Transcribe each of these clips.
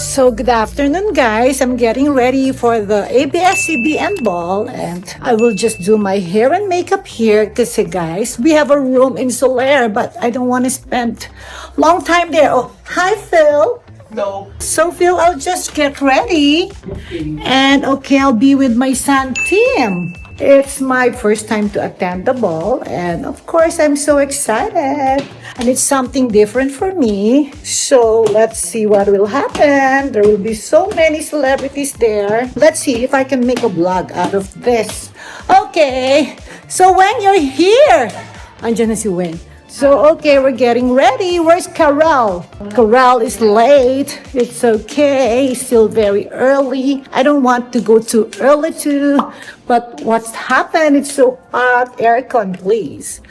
So good afternoon guys, I'm getting ready for the ABS-CBN ball and I will just do my hair and makeup here kasi guys, we have a room in Solaire but I don't want to spend long time there. Oh, hi Phil. No. So Phil, I'll just get ready and okay, I'll be with my son Tim. It's my first time to attend the ball and of course I'm so excited and it's something different for me. So let's see what will happen. There will be so many celebrities there. Let's see if I can make a vlog out of this. Okay, so when you're here, andyan na si Wen. So, okay, we're getting ready. Where's Carol? Carol is late. It's okay. Still very early. I don't want to go too early too. But what's happened? It's so hot. Aircon, please.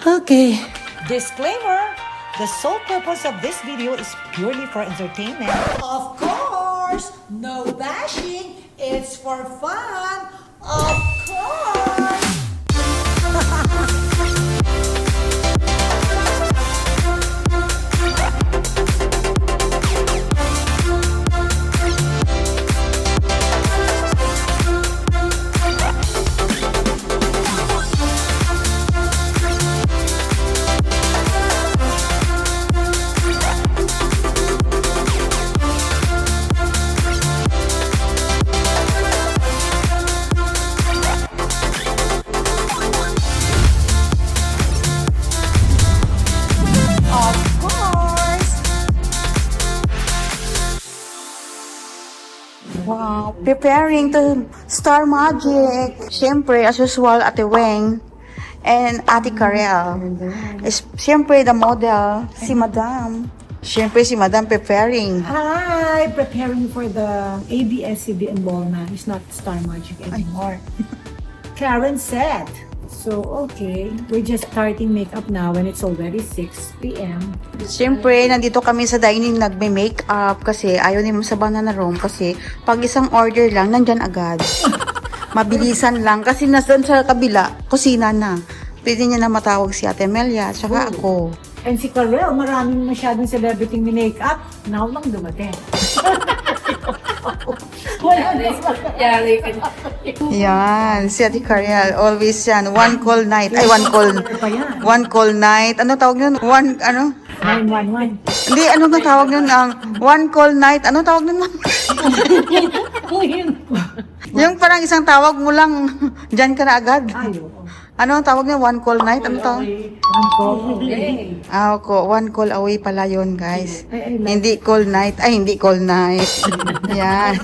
Okay. Disclaimer, the sole purpose of this video is purely for entertainment. Of course, no bashing. It's for fun. Of course. Wow, preparing to Star Magic. Siyempre, as usual, Ate Weng and Ate Karel. Siyempre, the model, si Madam. Siyempre, si Madam preparing. Hi, preparing for the ABS-CBN ball na. It's not Star Magic anymore. Karen said. So, okay. We're just starting makeup now when it's already 6 p.m. Siyempre, nandito kami sa dining nagme-makeup kasi ayaw naman sa banana room kasi pag isang order lang, nandyan agad. Mabilisan lang kasi nasa sa kabila, kusina na. Pwede niya na matawag si Ate Melia at saka ako. And si Karel, maraming masyadong celebrity ni-makeup. Now lang dumating. Wala na. Yan, si Ate Karel, always yan, one call night. Ay, one call night. Ano tawag nun? 911. Hindi, ano nga tawag nun? One call night. Ano tawag nun? Yung parang isang tawag mo lang, dyan ka na agad. Ayoko. Ano ang tawag niya? One call night? Ano tawag? One call away. One call away pala yun, guys. Ay, Hindi call night. Ay, hindi call night. Yan.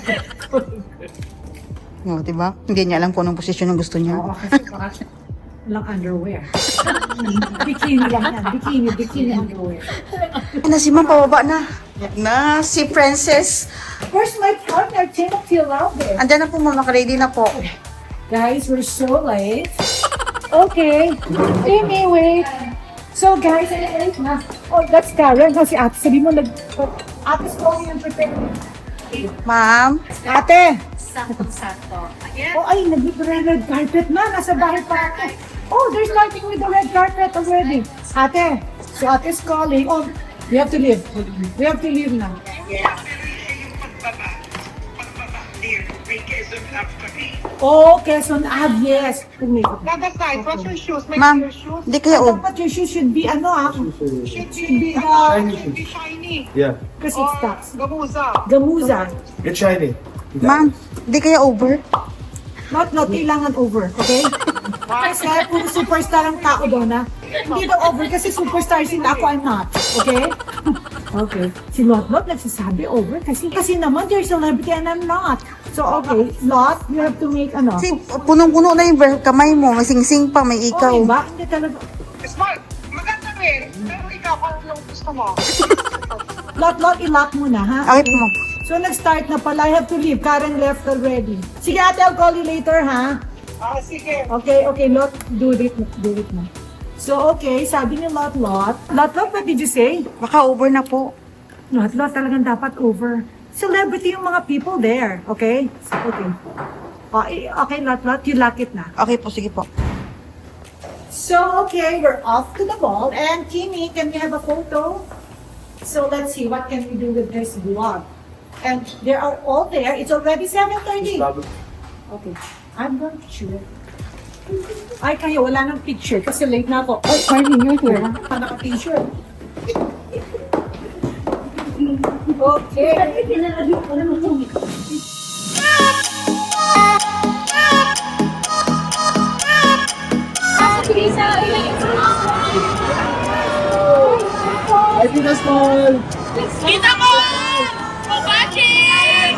O, diba? Hindi niya alam kung anong posisyon ang gusto niya. Oo, kasi parang lang underwear. Bikini lang yan. Bikini underwear. Na si Ma'am, pababa na. Na, si Princess. Where's my partner, Timothy Laude? Andyan na po, Ma'am. Naka-ready na po. Guys, we're so late. Okay. Timmy, wait. So, guys, wait na. Oh, that's Karen. Kasi ate, sabi mo, ate's calling and preparing. Ma'am. Ate! Sakto-sakto. Oh, ay, nag-red carpet na. Nasa bahay pa ako. Oh, they're starting with the red carpet already. Ate, so ate's calling. Oh, we have to leave. We have to leave now. Oh, Quezon Ave, yes. Other side, what's your shoes? Make Ma'am, your shoes di kaya But your shoes should be, should be shiny. Yeah, kasi it stocks. Gamuza. Gamuza. it's shiny. Ma'am, di kaya over? Not, kailangan over, okay? Kasi kung superstar ang tao doon, ha? Hindi daw over kasi superstar sila, ako I'm not, okay? Okay. Si Lot nagsasabi over kasi naman they're celebrity and I'm not. So, okay, Lot, you have to make Kasi punong-puno na yung kamay mo. May sing-sing pa, may ikaw. Okay ba? Hindi talaga. Smart. Maganda rin. Pero ikaw, kung yung gusto mo. Lot, i-lock mo na, ha? Okay po, Ma'am. So, nag-start na pala. I have to leave. Karen left already. Sige, ate, I'll call you later, ha? Sige. Okay, Lot, do it na. So, okay, sabi ni Lot, what did you say? Baka over na po. Lot, talagang dapat over. Celebrity yung mga people there, okay? Okay. Okay, Lot, you lock it na. Okay po, sige po. So, okay, we're off to the mall. And Kimi, can we have a photo? So, let's see, what can we do with this vlog? And they are all there. It's already 7:30. Okay. I'm going to shoot. Ay, kayo, wala nang picture kasi late na ako. Ay, Marlene, you're here. Naka-t-shirt. Okay. I think that's small. Kita mo! Mabaching!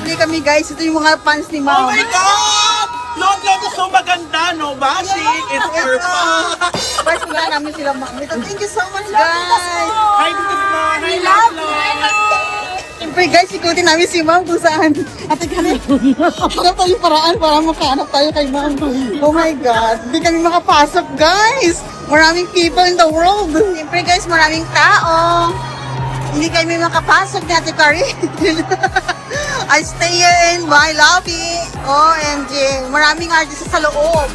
Hindi kami guys, ito yung mga fans ni Oh Ma'am. my God! Lord, Lord, so maganda, no? Basi, it's perfect. First wala namin sila Ma'am. Thank you so much guys. Hi, dito mo. Hi, love you. Siyempre guys, ikutin namin si Ma'am kung saan. Ate kami, hanap tayo paraan para makahanap tayo kay Ma'am. Oh my God, hindi kami makapasok guys. Maraming people in the world. Siyempre guys, maraming tao. Hindi kami makapasok ni Ate Karin. I stay here in my lobby. OMG, maraming artist sa loob.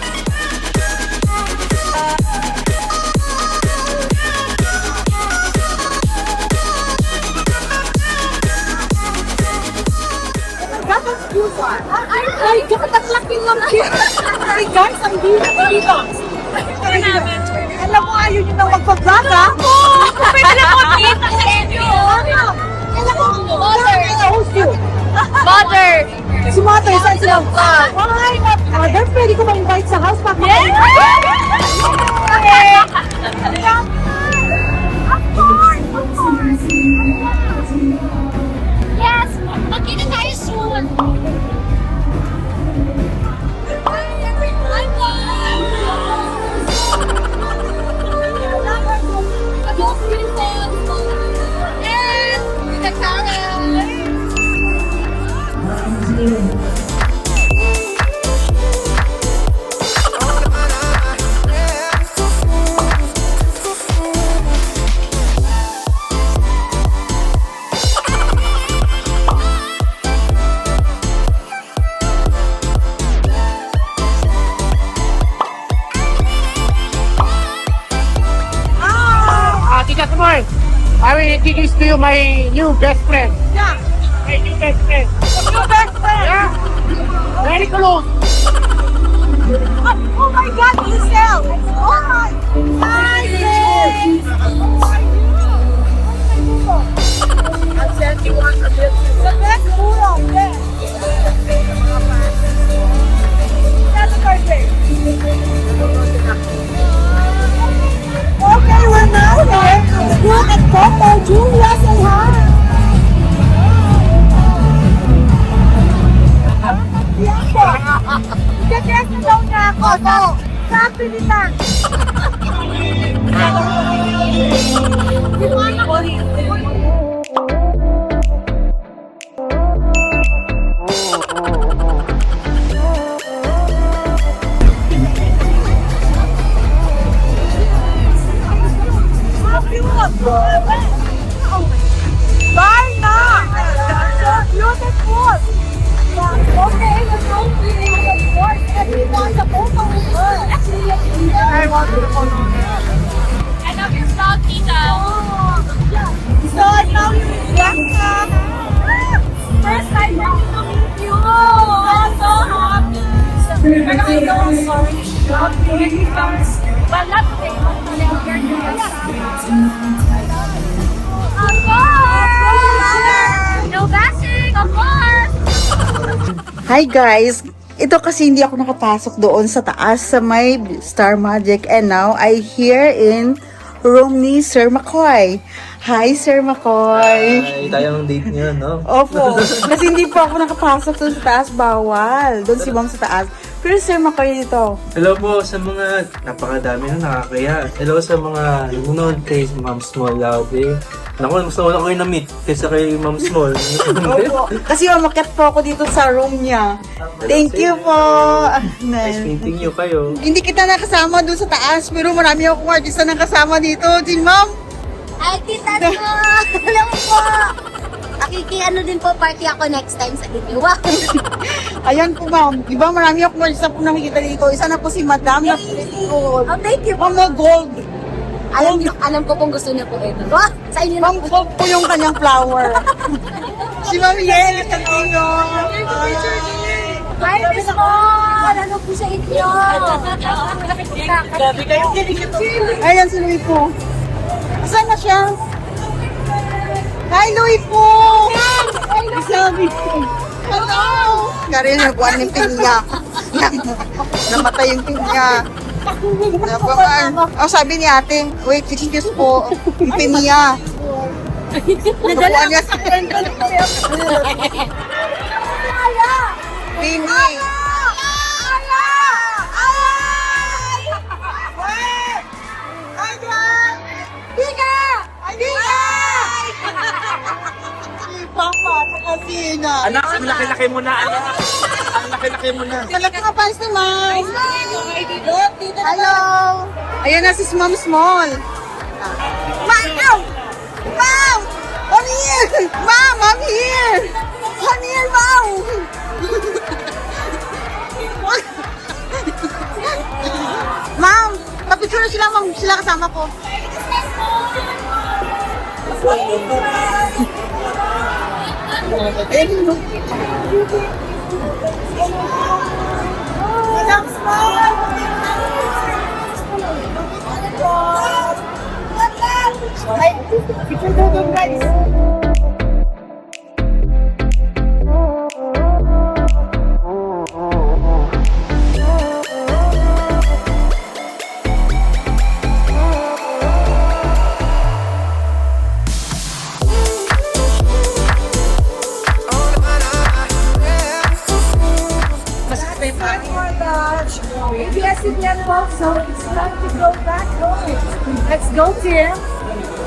Ay, kakataklakin lang here. Ay, guys, ang dito. Alam mo, ayaw nyo na magpa-vlog, ha? Pwede lang ako kita sa inyo! Mother! Si Mother, saan sila? Ay, Mother, pwede ko ma-invite sa house? Yes! Magkita tayo soon! Tita Kumar, I will introduce to you my new best friend. Yeah. My new best friend. Your best friend. Yeah. Very close. Oh my God, Giselle! Oh my! Hi, Giselle! I'll send you one of this. The best food out there. Happy birthday. Okay, we're now here. Look at Coco, Julia, say hi. Bianco, i-dress na daw niya ako. So, sabi nila. Darna! So beautiful! Okay, let's go to the course. Everyone, the photo with her. I want to follow. I love your vlog, Tita! So now you're in Bianca. First time working to meet you! I'm so happy! Pero I don't sorry, shopping. Well, not today, but today we're Of course! No bashing, of course! Hi guys! Ito kasi hindi ako nakapasok doon sa taas sa may Star Magic and now I here in room ni Sir McCoy. Hi Sir McCoy! Ay, tayo ng date niyo, no? Opo, kasi hindi po ako nakapasok doon sa taas, bawal. Doon si Ma'am sa taas. Pero Sir McCoy dito. Hello po sa mga napakadami na nakakaya. Hello sa mga nanonood kay Ma'am Small Lobby. Naku, mas nauna ko yung na-meet kaysa kay Ma'am Small. Opo. Kasi umakyat po ako dito sa room niya. Thank you po. Nice meeting you kayo. Hindi kita nakasama doon sa taas, pero marami akong artista na kasama dito. Si Ma'am. Ay, Tita ko! Hello po! Ano din po, party ako next time sa inyo. Wow! Ayan po, ma'am. Di ba marami ako isa po nakikita dito. Isa na po si Madam na gold. Oh, thank you. Ma'am na gold. Alam ko pong gusto niya po ito. Wow! Sa inyo na Ma'am, gold po yung kanyang flower. Si Ma'am Yen, Tantino. Hi, Miss Mon! Ano po sa inyo? Grabe kayo, kinikip. Ayan si Louie po. Saan na siya? Hi, Louie po! Sabi ko. Hello! Karil, nagbuwan ng pinya. Namatay yung pinya. Oh, sabi ni ate, wait, excuse po, yung pinya. Nagbuwan niya sa Pini. Papa, kasina. Anak, ang laki-laki mo na, anak. Ang laki-laki mo na. Malaki ka pa si Ma'am. Hello. Ayan na si Ma'am Small. Ma'am! Ma'am! I'm here! Ma'am, I'm here! I'm here, Ma'am! Ma'am, papicture na sila, Ma'am. Sila kasama ko. Yes, so it's time to go back home. Let's go, Tim.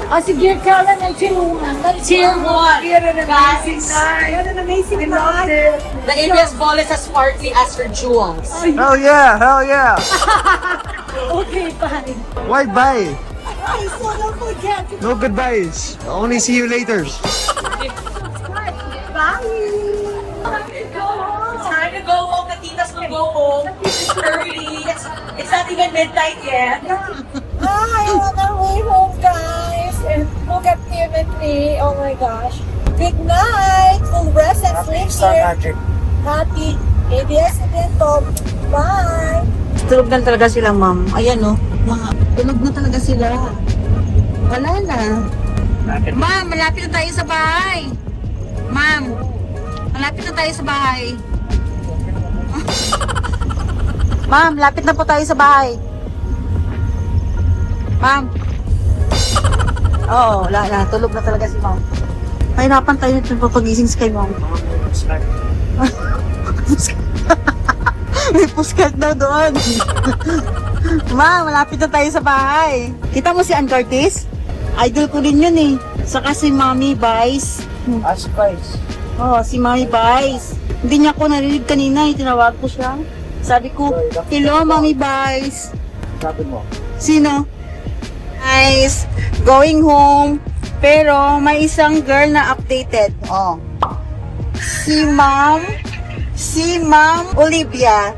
Oh, sige, Carla, ng Tier 1. Tier 1. What an amazing night. What an amazing night. The ABS ball is as sparkly as her jewels. Hell yeah, hell yeah. Okay, fine. Why bye? I so don't forget to No goodbyes. Only see you later. bye. Time to go home. The titas will go home. It's early. It's not even midnight yet. Hi, on our way home, guys. And look at Tim and me. Oh my gosh. Good night. We'll rest and sleep here. Happy ABS-CBN Top. Bye. Tulog na talaga sila, Ma'am. Ayan, no. Mga, tulog na talaga sila. Wala na. Ma'am, malapit na tayo sa bahay. Ma'am, malapit na tayo sa bahay. Ma'am, lapit na po tayo sa bahay. Ma'am. Oo, wala na. Tulog na talaga si Ma'am. Mahirapan tayo nito papagising sa kay Ma'am. May puskat daw doon. Ma'am, malapit na tayo sa bahay. Kita mo si Ann Curtis? Idol ko din yun eh. Saka si Mami Vice. As Spice. Oh, si Mami Vice. Hindi niya ako narinig kanina. Tinawag ko siya. Sabi ko, hello Mami Vice. Sabi mo. Sino? Guys, going home. Pero may isang girl na updated. Oh. Si Ma'am Olivia.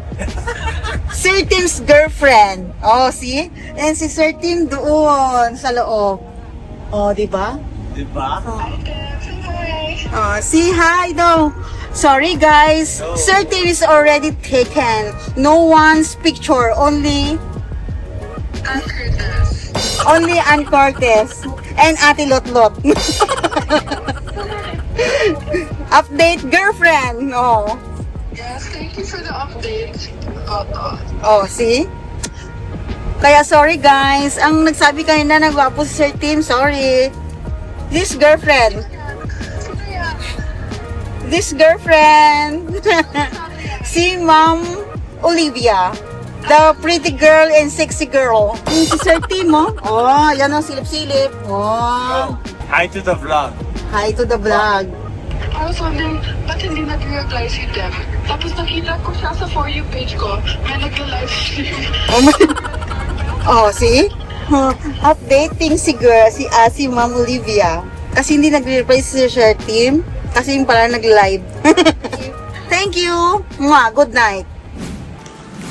Sir Tim's girlfriend. Oh, see? And si Sir Tim doon sa loob. Oh, di ba? Diba? Oh, say hi daw. Sorry guys, Sir Tim is already taken. No one's picture, only Ann Cortez and Ate Lotlot. Update girlfriend. No. Yes, thank you for the update about that. Oh, see? Kaya sorry guys, ang nagsabi kayo na nagwapo si Sir Tim, sorry. This girlfriend. Si Ma'am Olivia. The pretty girl and sexy girl. Yung si Sir Tim, oh. Oh, yan ang silip-silip. Oh. Hi to the vlog. Hi to the vlog. I was wondering, ba't hindi nag-reply si Dev? Tapos nakita ko siya sa For You page ko, may nag-live stream. Oh, see? Updating si Ma'am Olivia. Kasi hindi nag-reply si Sir Tim. Kasi yung pala nag-live. Thank you. Mwah, good night.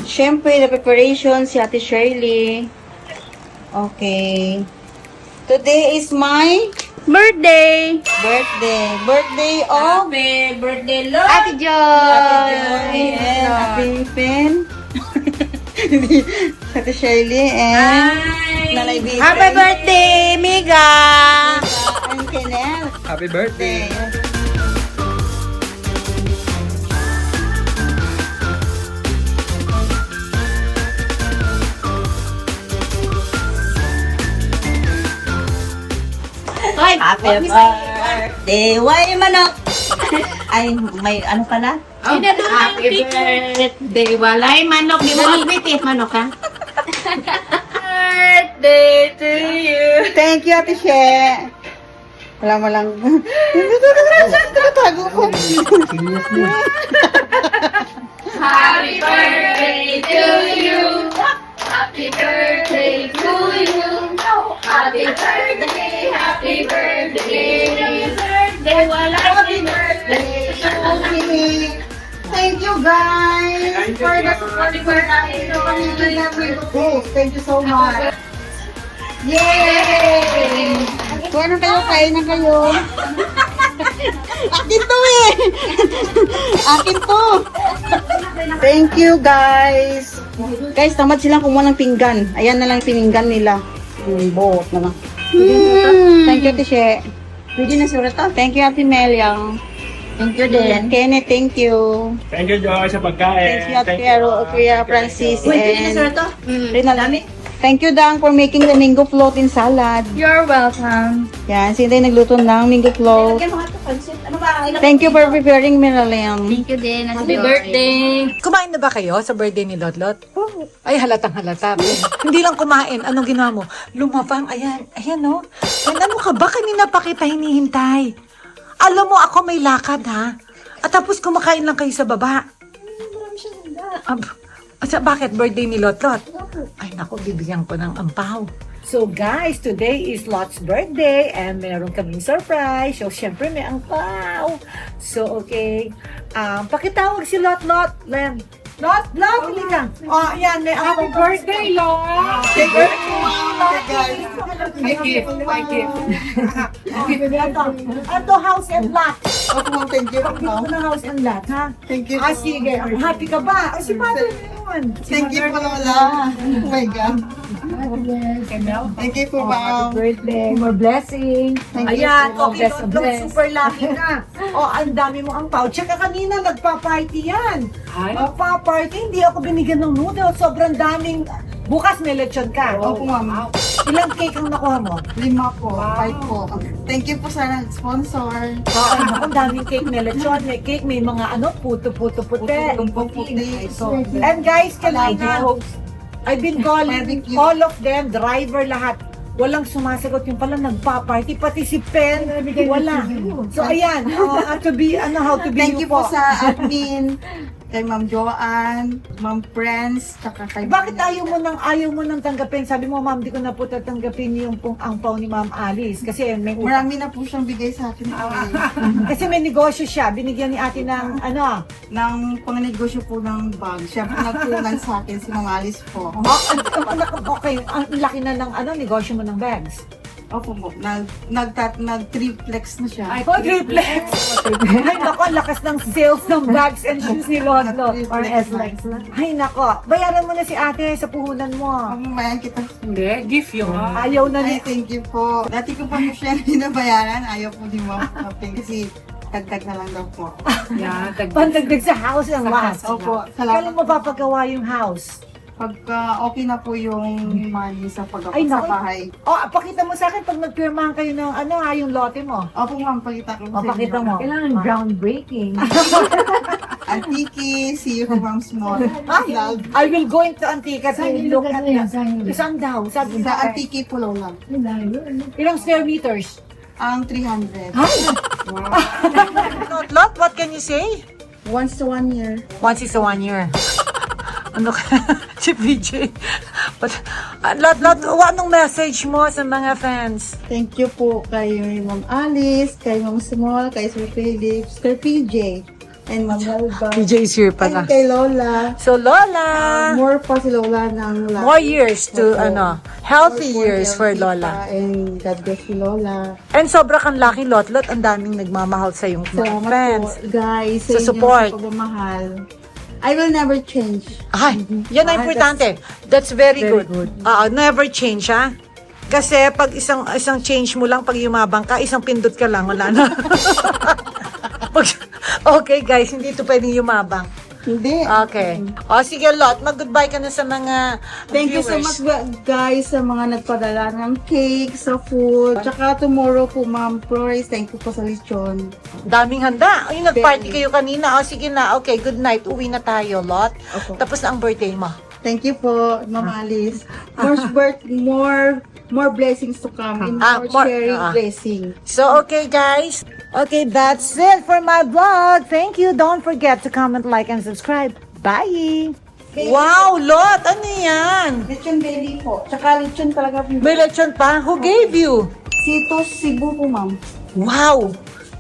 Siyempre, the preparation si Ate Shirley. Okay. Today is my birthday of Happy birthday, Lord! Ate Joy. And Ate Pen. Ate Shirley and Nanay Bibi. Happy birthday, Miga! And Kenneth. Happy birthday. Happy birthday, way manok! Ay, may ano pala? Happy birthday, walay manok. Di mo admit manok ha? Birthday to you! Thank you, Ate She. Wala mo lang. Tago ko. Happy birthday to you. Happy birthday to you. Happy birthday, happy birthday. Happy birthday, happy birthday to you. Thank you, guys, for the support for natin. Thank you so much. Yay! Kuha na kayo, kain na kayo. Akin to eh! Akin to! Thank you, guys! Guys, tamad silang kumuha ng pinggan. Ayan na lang yung pininggan nila. Buhok na lang. Thank you, Tishe. Pwede na surat to. Thank you, Ate Meliang. Thank you din. Kenneth, thank you. Thank you, Joy, sa pagkain. Thank you, Ate Kuya Francis. And to? Rina lang. Thank you, Dang, for making the mango floating salad. You're welcome. Yan, si Inday nagluto ng mango float. Ano ba? Thank you for preparing Miralim. Thank you din. Happy birthday. Kumain na ba kayo sa birthday ni Lotlot? Ay, halatang halata. Hindi lang kumain. Anong ginawa mo? Lumabang. Ayan. Ayan, no? And ano ka ba? Kanina pa kita hinihintay. Alam mo, ako may lakad, ha? At tapos kumakain lang kayo sa baba. Bakit birthday ni Lotlot? Ay, naku, bibigyan ko ng ampaw. So guys, today is Lot's birthday and meron kaming surprise. So syempre may ampaw. So okay, pakitawag si Lot. Len. Lot, hindi ka. Oh, ayan, may happy birthday, Lot. Thank you. Thank you. Ito, house and lot. Thank you. Ito na house and lot, ha? Thank you. Sige. Happy ka ba? Si Mother yun. Thank you po, Lola. Oh my God. Thank you po, ma'am. Birthday, more blessing. Thank you. Ayan, So, okay, bless, Lotlot, super lucky ka. Ang dami mo ang pau. Tsaka kanina, nagpa-party yan. Nagpa-party, hindi ako binigyan ng noodles. Sobrang daming, bukas may lechon ka. Opo, ma'am. Ilang cake ang nakuha mo? 5 po. 5 po. Thank you po sa sponsor. Ang daming cake, may lechon, may cake, may mga puto-puti. And guys, kanina, I've been calling Barbecue. all of them, driver lahat. Walang sumasagot, yung pala nagpa-party, pati si Pen, wala. So ayan, how to be Thank you you po sa admin, kay Ma'am Joanne, Ma'am Friends, tsaka kay Bakit ayaw mo nang tanggapin? Sabi mo, ma'am, di ko na po tatanggapin yung angpaw ni Ma'am Alice. Kasi may Marami na po siyang bigay sa akin. kasi may negosyo siya. Binigyan ni ate ng Ng pangnegosyo po ng bag. Siya po nagpunan sa akin, si Ma'am Alice po. okay, ang laki na ng negosyo mo ng bags. Opo po. Nag-triplex na siya. Triplex! Ay, nako, ang lakas ng sales ng bags and shoes ni Lotlo. Or S-Lex. Ay, nako. Bayaran mo na si ate sa puhunan mo. Mamamayan kita. Hindi, gift yun. Ayaw na Ay, ni... thank you po. Dati ko pa po siya binabayaran. Ayaw po ni Ma'am Kaping kasi dagdag na lang daw po. Pandagdag sa house ang last. Opo. Kailan mo papagawa yung house? Pagka okay na po yung money sa Ay, sa naku. bahay. Pakita mo sa akin pag nagpirmahan kayo ng yung lote mo. Opo, ma'am. Pakita ko sa Pakita inyo. mo. Kailangan groundbreaking. Antiki, see you from Ma'am Small. Vlog. I will go into Antica to look at isang daw. Sabi Sa sa Antiki, Pulau lang. ilang square meters? Ang 300. Lot, what can you say? Once to 1 year. Once is a 1 year. Ano ka? Si PJ. But, Lot, anong message mo sa mga fans? Thank you po kay Ma'am Alice, kay Ma'am Small, kay Sir Phillips, kay PJ, and Ma'am Alba. PJ is here And kay Lola. So, Lola, More pa si Lola ng lahat. more years to, Opo. healthy More years for healthy Lola. pa, and God bless you, Lola. And sobra kang lucky, Lot. Ang daming nagmamahal sa yung mga Salamat fans. po, guys, Sa sa support. inyong pagmamahal. I will never change. Ay, yan ang importante. That's very good. Never change, ha? Kasi pag isang change mo lang, pag yumabang ka, isang pindot ka lang, wala na. Okay, guys, hindi ito pwedeng yumabang. Hindi. Okay. O, sige, Lot, mag-goodbye ka na sa mga Thank you so viewers. much, guys, sa mga nagpadala ng cake, sa food. Tsaka tomorrow po, Ma'am Flores, thank you po sa lechon. Daming handa. Ay, nag-party kayo kanina. O, sige na. Okay, good night. Uwi na tayo, Lot. Opo. Tapos na ang birthday mo. Thank you po, Ma'am Alice. More blessings to come and more sharing blessing. So, okay, guys. Okay, that's it for my vlog. Thank you. Don't forget to comment, like, and subscribe. Bye! Wow, Lot! Ano yan? Lechon belly po. Tsaka lechon talaga po. May lechon pa? Who gave you? Sitos Cebu po, Ma'am. Wow!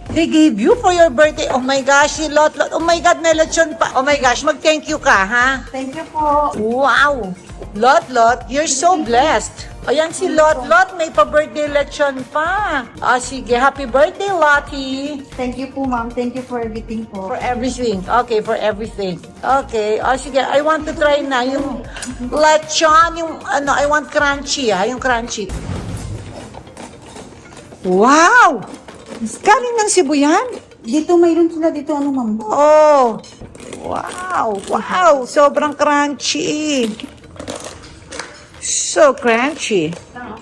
They gave you for your birthday. Oh my gosh, si Lot. Oh my God, may lechon pa. Oh my gosh, mag-thank you ka, ha? Thank you po. Wow! Lot, you're so blessed. Ayan si Lot, may pa-birthday lechon pa. Sige, happy birthday, Lottie. Thank you po, Ma'am. Thank you for everything po. For everything. Okay, for everything. Okay. Sige, I want to try na yung lechon, I want crunchy, yung crunchy. Wow! Galing ng Cebu yan? Dito, mayroon sila dito, Ma'am? Oh! Wow! Sobrang crunchy. So crunchy.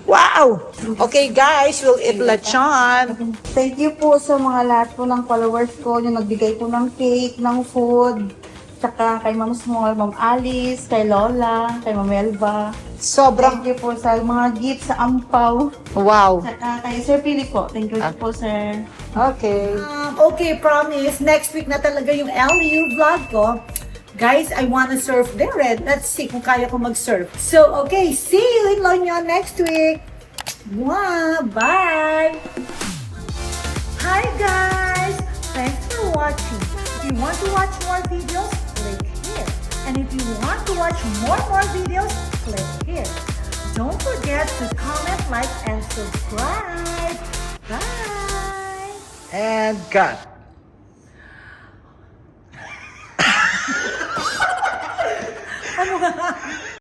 Wow! Okay, guys, we'll eat lechon. Thank you po sa mga lahat po ng followers ko, yung nagbigay po ng cake, ng food, tsaka kay Ma'am Small, Ma'am Alice, kay Lola, kay Ma'am Elba. Sobrang, Thank you po sa mga gifts sa ampaw. wow. Tsaka kay Sir Philip po. Thank you po, sir. Okay. Okay, promise. Next week na talaga yung LU vlog ko. Guys, I wanna surf there. Let's see kung kaya ko mag-surf. So, okay. See you in La Union next week. Mwah! Bye! Hi, guys! Thanks for watching. If you want to watch more videos, click here. And if you want to watch more videos, click here. Don't forget to comment, like, and subscribe. Bye! And cut. Ano nga?